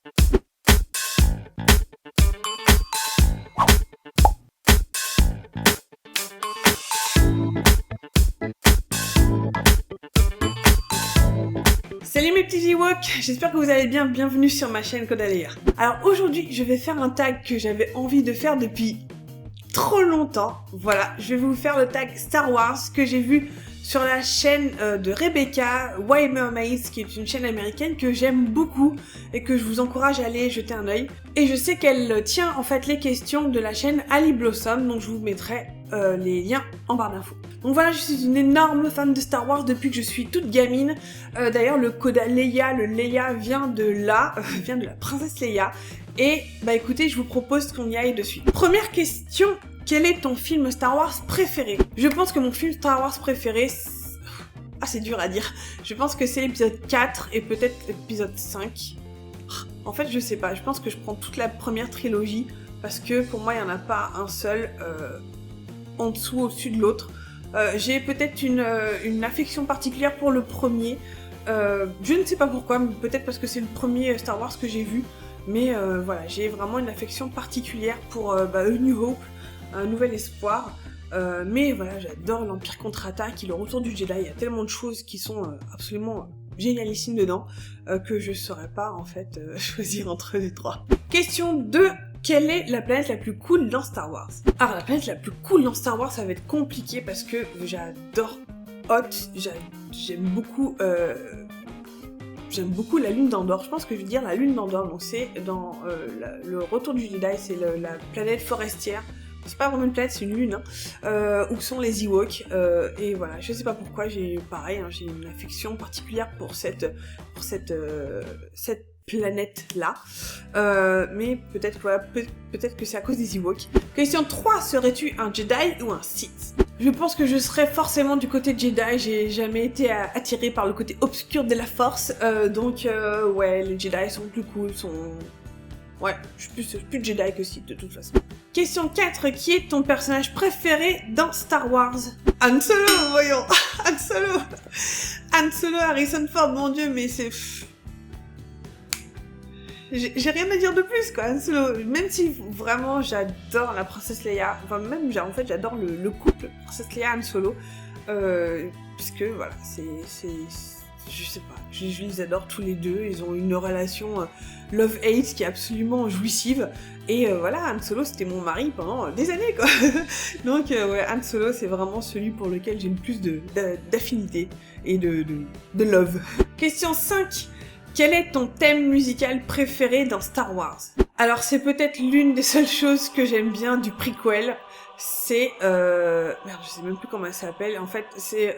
Salut mes petits Ewoks, j'espère que vous allez bien, bienvenue sur ma chaîne Kodaleya. Alors aujourd'hui, je vais faire un tag que j'avais envie de faire depuis trop longtemps. Voilà, je vais vous faire le tag Star Wars que j'ai vu sur la chaîne de Rebecca, Why Mermaids, qui est une chaîne américaine que j'aime beaucoup et que je vous encourage à aller jeter un œil. Et je sais qu'elle tient en fait les questions de la chaîne Ali Blossom, donc je vous mettrai les liens en barre d'infos. Donc voilà, je suis une énorme fan de Star Wars depuis que je suis toute gamine. D'ailleurs, le Kodaleya, le Leia vient de là, vient de la princesse Leia. Et bah écoutez, je vous propose qu'on y aille dessus. Première question, quel est ton film Star Wars préféré? Je pense que mon film Star Wars préféré, c'est dur à dire. Je pense que c'est l'épisode 4 et peut-être l'épisode 5. En fait, je sais pas, je pense que je prends toute la première trilogie parce que pour moi, il n'y en a pas un seul en dessous, au-dessus de l'autre. J'ai peut-être une affection particulière pour le premier. Je ne sais pas pourquoi, mais peut-être parce que c'est le premier Star Wars que j'ai vu. Mais voilà, j'ai vraiment une affection particulière pour A New Hope, Un Nouvel Espoir. Mais voilà, j'adore l'Empire contre-attaque et le Retour du Jedi. Il y a tellement de choses qui sont absolument génialissimes dedans que je saurais pas en fait choisir entre les trois. Question 2. Quelle est la planète la plus cool dans Star Wars? Alors la planète la plus cool dans Star Wars, ça va être compliqué parce que j'adore Hoth, j'aime beaucoup la lune d'Endor. Je pense que je vais dire la lune d'Endor, donc c'est dans le Retour du Jedi, c'est la planète forestière. C'est pas vraiment une planète, c'est une lune, où sont les Ewoks, et voilà, je sais pas pourquoi, j'ai une affection particulière pour cette planète-là, mais peut-être que c'est à cause des Ewoks. Question 3, serais-tu un Jedi ou un Sith? Je pense que je serais forcément du côté Jedi, j'ai jamais été attirée par le côté obscur de la Force, donc ouais, les Jedi sont plus cool, ouais, je suis plus Jedi que Sith de toute façon. Question 4, qui est ton personnage préféré dans Star Wars? Han Solo, voyons. Han Solo, Harrison Ford, mon dieu, mais c'est... J'ai rien à dire de plus, quoi, Han Solo. Même si, vraiment, j'adore la princesse Leia. Enfin, même, en fait, j'adore le couple princesse Leia-Han Solo. Parce que, voilà, je sais pas, je les adore tous les deux, ils ont une relation love-hate qui est absolument jouissive, et voilà, Han Solo c'était mon mari pendant des années, quoi. Donc ouais, Han Solo c'est vraiment celui pour lequel j'ai le plus d'affinité et de love. Question 5, quel est ton thème musical préféré dans Star Wars? Alors c'est peut-être l'une des seules choses que j'aime bien du prequel, c'est... Merde, je sais même plus comment elle s'appelle, en fait c'est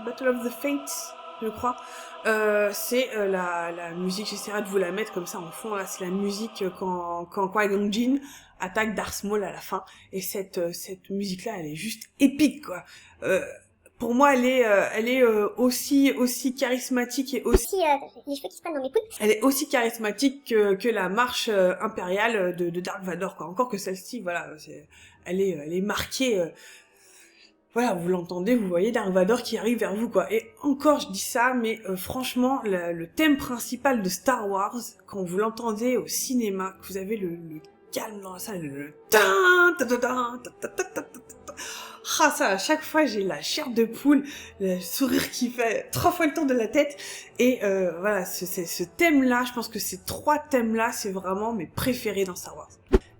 Battle of the Fates, je crois. C'est la musique, j'essaierai de vous la mettre comme ça en fond, là, c'est la musique quand Qui-Gon Jinn attaque Darth Maul à la fin, et cette musique-là, elle est juste épique, quoi. Pour moi, elle est aussi charismatique et aussi... les cheveux qui se prennent dans mes coudes. Elle est aussi charismatique que la marche impériale de Dark Vador, quoi. Encore que celle-ci, voilà, elle est marquée... Voilà, vous l'entendez, vous voyez Dark Vador qui arrive vers vous, quoi. Et encore, je dis ça, mais franchement, le thème principal de Star Wars, quand vous l'entendez au cinéma, que vous avez le calme dans la salle, ça, à chaque fois, j'ai la chair de poule, le sourire qui fait 3 fois le tour de la tête, et voilà, ce thème-là, je pense que ces 3 thèmes-là, c'est vraiment mes préférés dans Star Wars.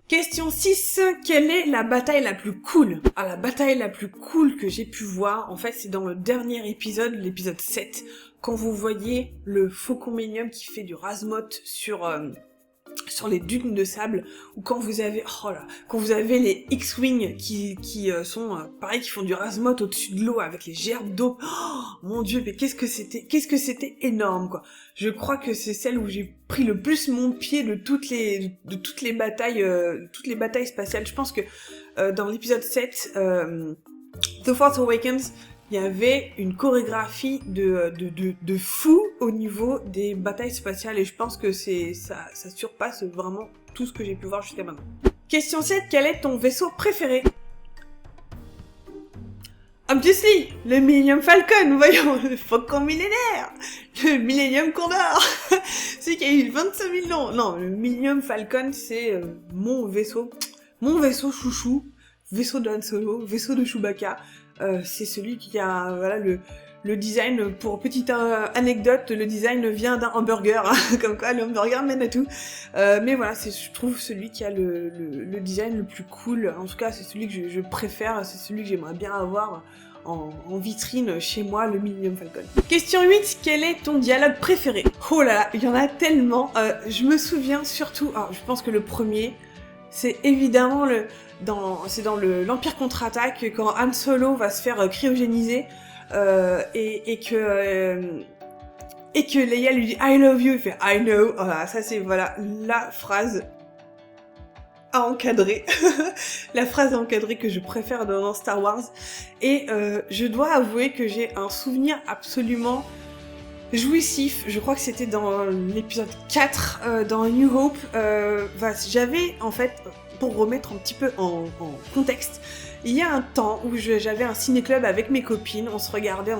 Question 6, quelle est la bataille la plus cool? Ah, la bataille la plus cool que j'ai pu voir, en fait, c'est dans le dernier épisode, l'épisode 7, quand vous voyez le Faucon Millenium qui fait du Razmot sur les dunes de sable, ou quand vous avez, quand vous avez les X-Wing qui sont, pareil, qui font du Razmot au-dessus de l'eau avec les gerbes d'eau. Oh, mon dieu, mais qu'est-ce que c'était énorme, quoi. Je crois que c'est celle où j'ai pris le plus mon pied de toutes les batailles spatiales. Je pense que dans l'épisode 7, The Force Awakens, il y avait une chorégraphie de fou au niveau des batailles spatiales, et je pense que ça surpasse vraiment tout ce que j'ai pu voir jusqu'à maintenant. Question 7, quel est ton vaisseau préféré? Obviously, le Millennium Falcon, voyons, le Faucon millénaire, le Millennium Condor. sais qu'il y a eu 25 000 noms. Non, le Millennium Falcon, c'est mon vaisseau chouchou, vaisseau de Han Solo, vaisseau de Chewbacca. C'est celui qui a, voilà, le design, pour petite anecdote, le design vient d'un hamburger, hein, comme quoi le hamburger mène à tout. Mais voilà, c'est, je trouve, celui qui a le design le plus cool. En tout cas, c'est celui que je préfère, c'est celui que j'aimerais bien avoir en vitrine chez moi, le Millennium Falcon. Question 8, quel est ton dialogue préféré? Oh là là, il y en a tellement. Je me souviens surtout, alors je pense que le premier, c'est évidemment dans l'Empire contre-attaque, quand Han Solo va se faire cryogéniser, et que Leia lui dit I love you, il fait I know. Voilà, ça c'est la phrase à encadrer, la phrase à encadrer que je préfère dans Star Wars. Et je dois avouer que j'ai un souvenir absolument jouissif, je crois que c'était dans l'épisode 4, dans New Hope. J'avais, en fait, pour remettre un petit peu en contexte, il y a un temps où j'avais un ciné-club avec mes copines, on s'est regardé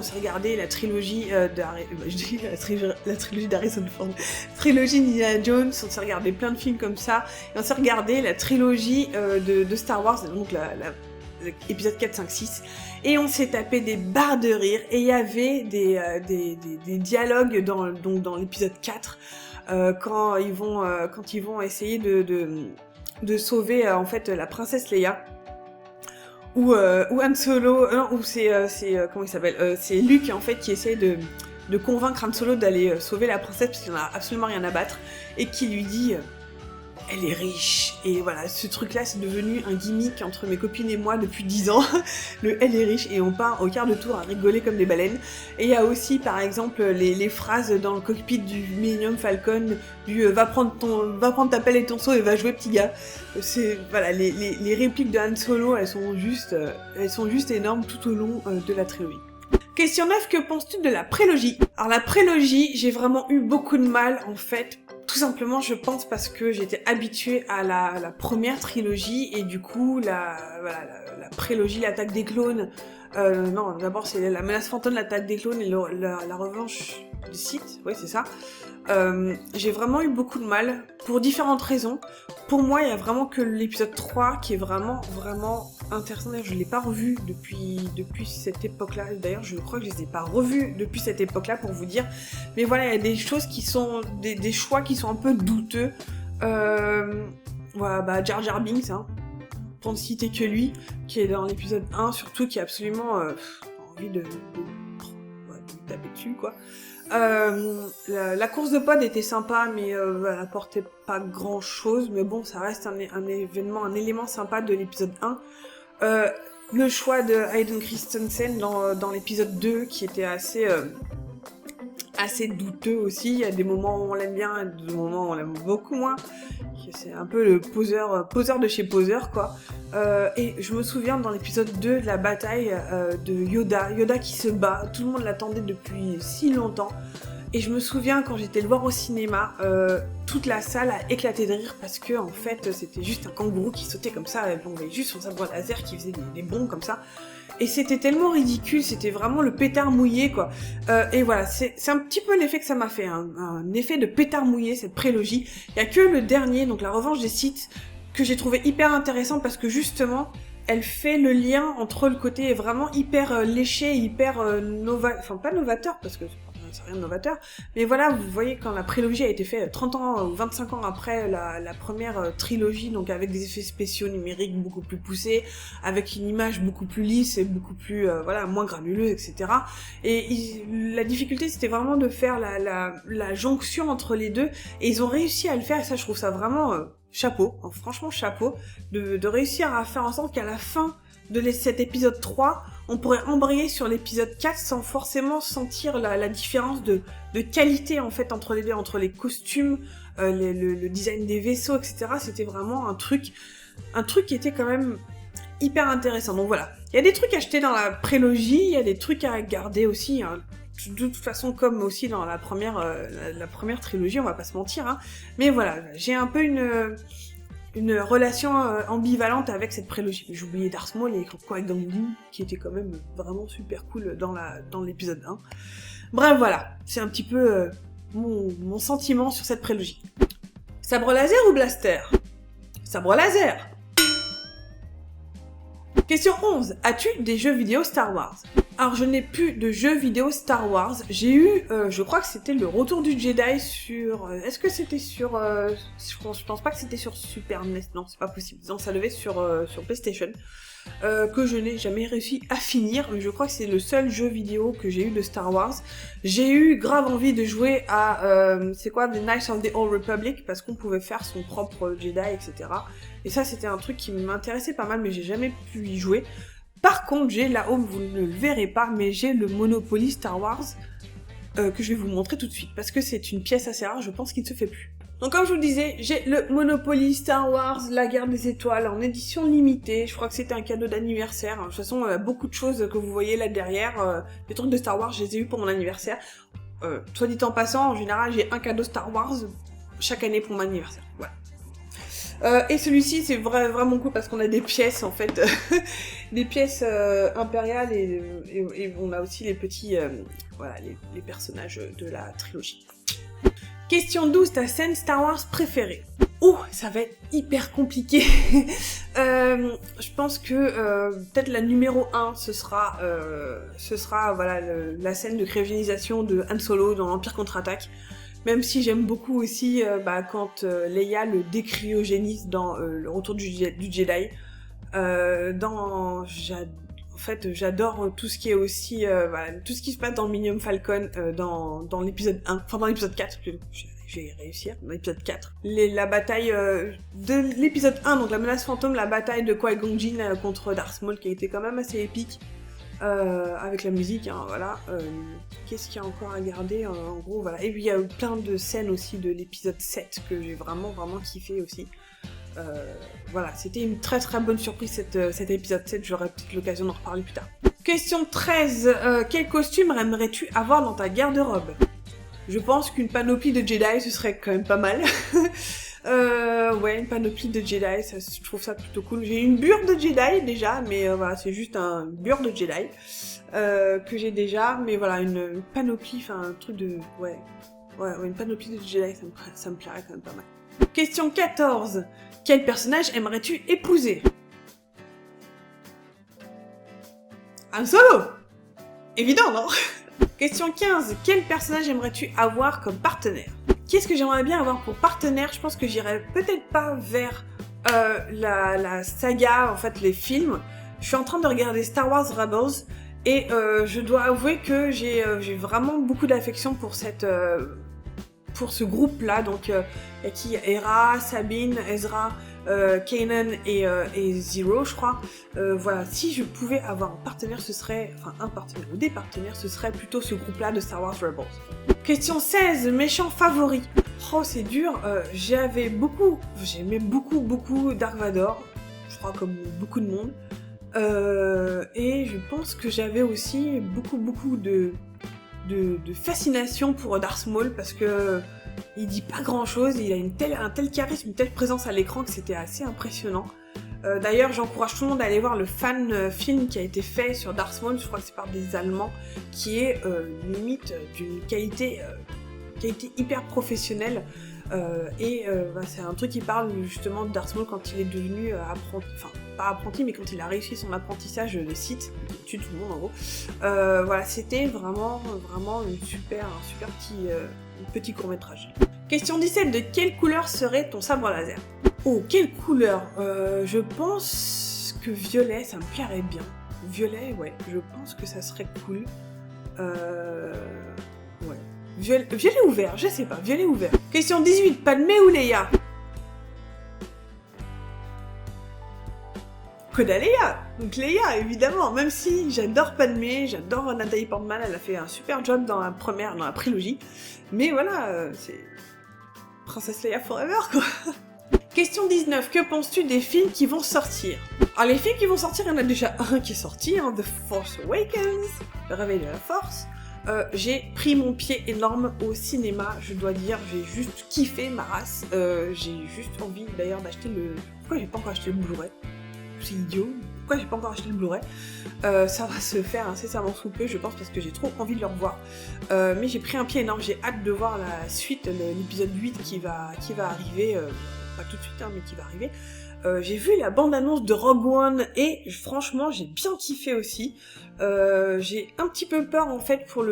la trilogie la trilogie d'Harrison Ford, trilogie Indiana Jones, on s'est regardé plein de films comme ça, et on s'est regardé la trilogie de Star Wars, donc l'épisode 4, 5, 6, et on s'est tapé des barres de rire, et il y avait des dialogues dans l'épisode 4, quand ils vont essayer de sauver en fait la princesse Leia, ou Han Solo, non, ou c'est comment il s'appelle, c'est Luke en fait qui essaie de convaincre Han Solo d'aller sauver la princesse parce qu'il n'en a absolument rien à battre, et qui lui dit elle est riche. Et voilà, ce truc-là, c'est devenu un gimmick entre mes copines et moi depuis 10 ans. Le elle est riche, et on part au quart de tour à rigoler comme des baleines. Et il y a aussi, par exemple, les phrases dans le cockpit du Millennium Falcon, du va prendre ta pelle et ton seau et va jouer petit gars. C'est, voilà, les répliques de Han Solo, elles sont juste énormes tout au long de la trilogie. Question 9, que penses-tu de la prélogie? Alors la prélogie, j'ai vraiment eu beaucoup de mal, en fait. Tout simplement, je pense, parce que j'étais habituée à la première trilogie, et du coup, la prélogie, l'attaque des clones, non, d'abord c'est la menace fantôme, l'attaque des clones, et la revanche du Sith, ouais, c'est ça. J'ai vraiment eu beaucoup de mal, pour différentes raisons. Pour moi, il y a vraiment que l'épisode 3 qui est vraiment, vraiment intéressant. D'ailleurs, je l'ai pas revu depuis cette époque-là. D'ailleurs, je crois que je les ai pas revus depuis cette époque-là, pour vous dire. Mais voilà, il y a des choses qui sont, des choix qui sont un peu douteux. Voilà, Jar Jar Binks, hein, pour ne citer que lui, qui est dans l'épisode 1, surtout, qui a absolument envie de taper dessus, quoi. La course de pod était sympa, mais elle apportait pas grand chose, mais bon, ça reste un élément sympa de l'épisode 1. Le choix de Hayden Christensen dans l'épisode 2, qui était assez douteux aussi. Il y a des moments où on l'aime bien, et des moments où on l'aime beaucoup moins. C'est un peu le poseur de chez poseur, quoi. Et je me souviens dans l'épisode 2 de la bataille de Yoda qui se bat. Tout le monde l'attendait depuis si longtemps. Et je me souviens quand j'étais le voir au cinéma, toute la salle a éclaté de rire parce que en fait c'était juste un kangourou qui sautait comme ça, on voyait juste son sabre laser qui faisait des bonds comme ça. Et c'était tellement ridicule, c'était vraiment le pétard mouillé, quoi. Et voilà, c'est un petit peu l'effet que ça m'a fait, un effet de pétard mouillé, cette prélogie. Il y a que le dernier, donc la revanche des Sith, que j'ai trouvé hyper intéressant parce que justement, elle fait le lien entre le côté vraiment hyper léché, hyper enfin pas novateur, parce que c'est rien de novateur, mais voilà, vous voyez quand la prélogie a été faite 30 ans ou 25 ans après la première trilogie, donc avec des effets spéciaux numériques beaucoup plus poussés, avec une image beaucoup plus lisse et beaucoup plus, moins granuleuse, etc. Et la difficulté, c'était vraiment de faire la jonction entre les deux, et ils ont réussi à le faire, et ça, je trouve ça vraiment chapeau, franchement chapeau, de réussir à faire en sorte qu'à la fin de cet épisode 3, on pourrait embrayer sur l'épisode 4 sans forcément sentir la différence de qualité en fait entre les deux, entre les costumes, le design des vaisseaux, etc. C'était vraiment un truc qui était quand même hyper intéressant. Donc voilà, il y a des trucs à acheter dans la prélogie, il y a des trucs à garder aussi, hein. De toute façon, comme aussi dans la première trilogie, on va pas se mentir, hein. Mais voilà, j'ai un peu une relation ambivalente avec cette prélogie. J'ai oublié Darth Maul et Qui-Gon Jinn, qui était quand même vraiment super cool dans l'épisode 1. Bref, voilà, c'est un petit peu mon sentiment sur cette prélogie. Sabre laser ou blaster? Sabre laser. Question 11. As-tu des jeux vidéo Star Wars? Alors, je n'ai plus de jeux vidéo Star Wars. J'ai eu, je crois que c'était le Retour du Jedi sur... Est-ce que c'était sur... je pense pas que c'était sur Super NES. Non, c'est pas possible. Non, ça devait être sur PlayStation. Que je n'ai jamais réussi à finir. Mais je crois que c'est le seul jeu vidéo que j'ai eu de Star Wars. J'ai eu grave envie de jouer à... c'est quoi? The Knights of the Old Republic. Parce qu'on pouvait faire son propre Jedi, etc. Et ça, c'était un truc qui m'intéressait pas mal, mais j'ai jamais pu y jouer. Par contre, j'ai là-haut, vous ne le verrez pas, mais j'ai le Monopoly Star Wars que je vais vous montrer tout de suite, parce que c'est une pièce assez rare, je pense qu'il ne se fait plus. Donc comme je vous le disais, j'ai le Monopoly Star Wars, la guerre des étoiles, en édition limitée, je crois que c'était un cadeau d'anniversaire. De toute façon, beaucoup de choses que vous voyez là derrière, les trucs de Star Wars, je les ai eu pour mon anniversaire. Soit dit en passant, en général, j'ai un cadeau Star Wars chaque année pour mon anniversaire, voilà. Et celui-ci c'est vraiment cool parce qu'on a des pièces en fait, des pièces impériales et on a aussi les petits, voilà, les personnages de la trilogie. Question 12, ta scène Star Wars préférée? Oh, ça va être hyper compliqué. Je pense que peut-être la numéro 1, ce sera voilà, la scène de cryogénisation de Han Solo dans l'Empire contre-attaque. Même si j'aime beaucoup aussi quand Leia le décryogénise dans le Retour du Jedi. En fait, j'adore tout ce qui est aussi... voilà, tout ce qui se passe dans Millennium Falcon dans l'épisode 1, enfin dans l'épisode 4 plutôt. Je vais réussir, dans l'épisode 4. La bataille de l'épisode 1, donc la menace fantôme, la bataille de Qui-Gon Jinn contre Darth Maul qui a été quand même assez épique. Avec la musique, hein, voilà. Qu'est-ce qu'il y a encore à garder, en gros, voilà. Et puis il y a plein de scènes aussi de l'épisode 7 que j'ai vraiment kiffé aussi. Voilà, c'était une très très bonne surprise cet épisode 7, j'aurai peut-être l'occasion d'en reparler plus tard. Question 13, quel costume aimerais-tu avoir dans ta garde-robe? Je pense qu'une panoplie de Jedi, ce serait quand même pas mal. Ouais, une panoplie de Jedi, ça, je trouve ça plutôt cool. J'ai une bure de Jedi déjà, mais voilà, c'est juste un bure de Jedi que j'ai déjà, mais voilà, une panoplie, enfin un truc de... Ouais, une panoplie de Jedi, ça me plairait quand même pas mal. Question 14. Quel personnage aimerais-tu épouser? Han Solo! Évident, non? Question 15. Quel personnage aimerais-tu avoir comme partenaire? Qu'est-ce que j'aimerais bien avoir pour partenaire? Je pense que j'irais peut-être pas vers la saga, en fait, les films. Je suis en train de regarder Star Wars Rebels et je dois avouer que j'ai vraiment beaucoup d'affection pour pour ce groupe-là. Donc, qui Hera, Sabine, Ezra, Kanan et Zero, je crois. Voilà, si je pouvais avoir un partenaire, ce serait... Enfin, un partenaire ou des partenaires, ce serait plutôt ce groupe-là de Star Wars Rebels. Question 16, méchant favori. Oh, c'est dur. J'aimais beaucoup Dark Vador. Je crois comme beaucoup de monde. Et je pense que j'avais aussi beaucoup de fascination pour Darth Maul parce que il dit pas grand chose, il a un tel charisme, une telle présence à l'écran que c'était assez impressionnant. D'ailleurs, j'encourage tout le monde à aller voir le fan film qui a été fait sur Darth Maul, je crois que c'est par des Allemands, qui est limite d'une qualité hyper professionnelle. C'est un truc qui parle justement de Darth Maul quand il est devenu apprenti, enfin pas apprenti, mais quand il a réussi son apprentissage de Sith, il tue tout le monde en gros. Voilà, c'était vraiment un super petit court-métrage. Question 17, de quelle couleur serait ton sabre laser? Oh, quelle couleur? Je pense que violet, ça me plairait bien. Violet, ouais, je pense que ça serait cool. Ouais. Violet ou vert, je sais pas, violet ou vert. Question 18, Padmé ou Leia? Coda Leia, donc Leia évidemment, même si j'adore Padmé, j'adore Nathalie Portman, elle a fait un super job dans la prélogie, mais voilà, c'est Princesse Leia Forever quoi. Question 19, que penses-tu des films qui vont sortir? Alors les films qui vont sortir, il y en a déjà un qui est sorti, hein, The Force Awakens, le réveil de la Force. J'ai pris mon pied énorme au cinéma, je dois dire, j'ai juste kiffé ma race. J'ai juste envie d'ailleurs d'acheter le... Pourquoi j'ai pas encore acheté le Blu-ray? C'est idiot. pourquoi j'ai pas encore acheté le Blu-ray. Ça va se faire incessamment sous peu, je pense, parce que j'ai trop envie de le revoir. Mais j'ai pris un pied énorme, j'ai hâte de voir la suite, l'épisode 8 qui va arriver, pas tout de suite, hein, mais qui va arriver. J'ai vu la bande-annonce de Rogue One et franchement j'ai bien kiffé aussi. J'ai un petit peu peur en fait pour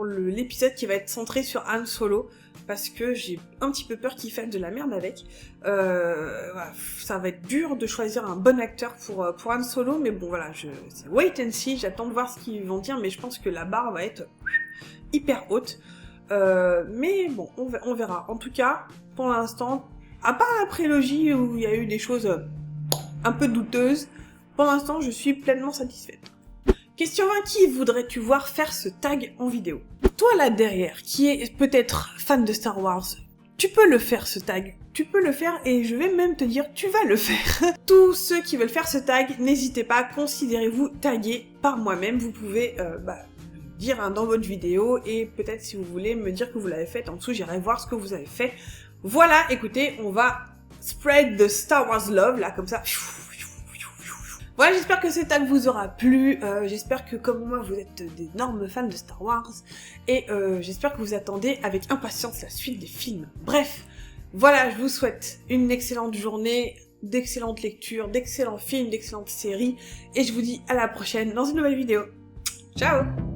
l'épisode qui va être centré sur Han Solo, parce que j'ai un petit peu peur qu'il fasse de la merde avec. Voilà, ça va être dur de choisir un bon acteur pour Han Solo, mais bon voilà, c'est wait and see, j'attends de voir ce qu'ils vont dire, mais je pense que la barre va être hyper haute. Mais bon, on verra. En tout cas, pour l'instant, à part la prélogie où il y a eu des choses un peu douteuses, pour l'instant je suis pleinement satisfaite. Question 20, qui voudrais-tu voir faire ce tag en vidéo? Toi là derrière, qui est peut-être fan de Star Wars, tu peux le faire ce tag. Tu peux le faire et je vais même te dire, tu vas le faire. Tous ceux qui veulent faire ce tag, n'hésitez pas, considérez-vous tagués par moi-même. Vous pouvez dire dans votre vidéo et peut-être si vous voulez me dire que vous l'avez fait en dessous, j'irai voir ce que vous avez fait. Voilà, écoutez, on va spread the Star Wars love, là, comme ça. Voilà, j'espère que ce tag vous aura plu, j'espère que comme moi vous êtes d'énormes fans de Star Wars, et j'espère que vous attendez avec impatience la suite des films. Bref, voilà, je vous souhaite une excellente journée, d'excellentes lectures, d'excellents films, d'excellentes séries, et je vous dis à la prochaine dans une nouvelle vidéo. Ciao!